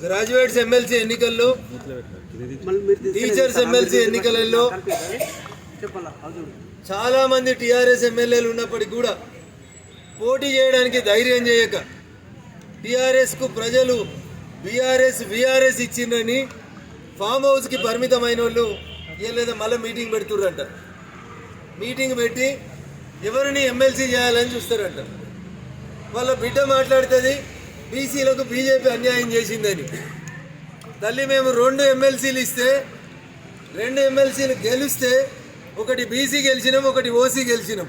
Graduates MLC ఎన్నికల్లో, teachers MLC ఎన్నికలలో చాలామంది టీఆర్ఎస్ ఎమ్మెల్యేలు ఉన్నప్పటికీ కూడా పోటీ చేయడానికి ధైర్యం చేయక టీఆర్ఎస్కు ప్రజలు వీఆర్ఎస్ ఇచ్చిందని ఫామ్ హౌస్కి పరిమితమైన వాళ్ళు లేదా మళ్ళీ మీటింగ్ పెడుతుర్రంట. మీటింగ్ పెట్టి ఎవరిని ఎమ్మెల్సీ చేయాలని చూస్తారంట. వాళ్ళ బిడ్డ మాట్లాడుతుంది బీసీలకు బీజేపీ అన్యాయం చేసిందని. తల్లి మేము 2 ఎమ్మెల్సీలు ఇస్తే 2 ఎమ్మెల్సీలు గెలిస్తే ఒకటి బీసీ గెలిచినాం, ఒకటి ఓసీ గెలిచినాం.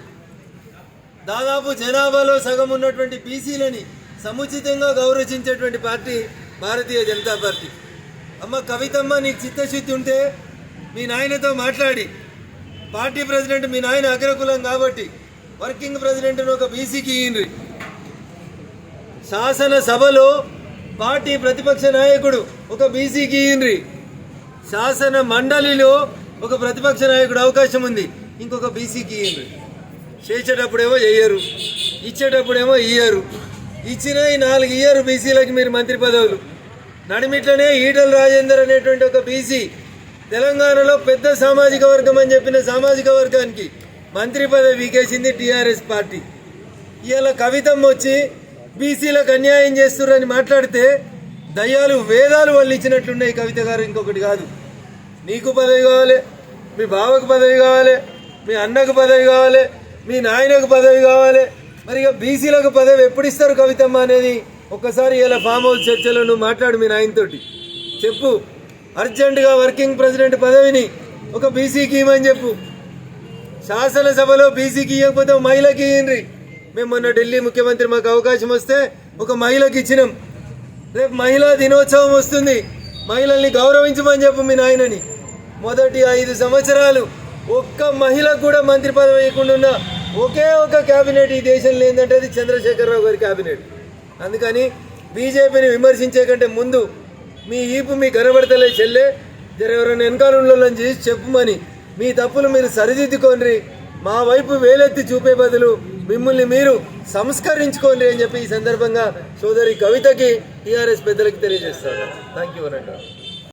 దాదాపు జనాభాలో సగం ఉన్నటువంటి బీసీలని సముచితంగా గౌరవించేటువంటి పార్టీ భారతీయ జనతా పార్టీ. అమ్మ కవితమ్మ, నీకు చిత్తశుద్ధి ఉంటే మీ నాయనతో మాట్లాడి, పార్టీ ప్రెసిడెంట్ మీ నాయన అగ్రకులం కాబట్టి వర్కింగ్ ప్రెసిడెంట్ను ఒక బీసీకి ఇయ్యండి. శాసనసభలో పార్టీ ప్రతిపక్ష నాయకుడు ఒక బీసీకి ఇయ్యండి. శాసన మండలిలో ఒక ప్రతిపక్ష నాయకుడు అవకాశం ఉంది, ఇంకొక బీసీకి ఇయ్యండి. చేసేటప్పుడేమో చెయ్యరు, ఇచ్చేటప్పుడేమో ఇయ్యరు. ఇచ్చిన ఈ 4 ఇయ్యరు బీసీలకి మీరు మంత్రి పదవులు. నడిమిట్లనే ఈటల రాజేందర్ అనేటువంటి ఒక బీసీ తెలంగాణలో పెద్ద సామాజిక వర్గం అని చెప్పిన సామాజిక వర్గానికి మంత్రి పదవి వీకేసింది టీఆర్ఎస్ పార్టీ. ఇవాళ కవితమ్మ వచ్చి బీసీలకు అన్యాయం చేస్తున్నారని మాట్లాడితే దయ్యాలు వేదాలు వాళ్ళు ఇచ్చినట్లున్నాయి. కవిత గారు ఇంకొకటి కాదు, నీకు పదవి కావాలి, మీ బావకు పదవి కావాలి, మీ అన్నకు పదవి కావాలి, మీ నాయనకు పదవి కావాలి. మరి ఇక బీసీలకు పదవి ఎప్పుడు ఇస్తారు కవితమ్మ అనేది ఒక్కసారి ఇలా ఫామ్ హౌస్ చర్చలో నువ్వు మాట్లాడు. మీ నాయనతోటి చెప్పు, అర్జెంటుగా వర్కింగ్ ప్రెసిడెంట్ పదవిని ఒక బీసీకి ఇవ్వమని చెప్పు. శాసనసభలో బీసీకి ఇవ్వకపోతే మహిళకి ఇయ్యండి. మేము మొన్న ఢిల్లీ ముఖ్యమంత్రి మాకు అవకాశం వస్తే ఒక మహిళకి ఇచ్చినాం. రేపు మహిళా దినోత్సవం వస్తుంది, మహిళల్ని గౌరవించమని చెప్పు మీ నాయనని. మొదటి 5 సంవత్సరాలు ఒక్క మహిళకు కూడా మంత్రి పదవి ఇవ్వకుండా ఉన్న ఒకే ఒక క్యాబినెట్ ఈ దేశంలో ఏంటంటే అది చంద్రశేఖరరావు గారి క్యాబినెట్. అందుకని బీజేపీని విమర్శించే కంటే ముందు మీ ఈపు మీ కనబడతలే చెల్లె, ఎవరైనా వెనకాలని చేసి చెప్పుమని మీ తప్పులు మీరు సరిదిద్దుకోండి. మా వైపు వేలెత్తి చూపే బదులు మిమ్మల్ని మీరు సంస్కరించుకోండి అని చెప్పి ఈ సందర్భంగా సోదరి కవితకి టీఆర్ఎస్ పెద్దలకి తెలియజేస్తాను. థ్యాంక్ యూ అనండి.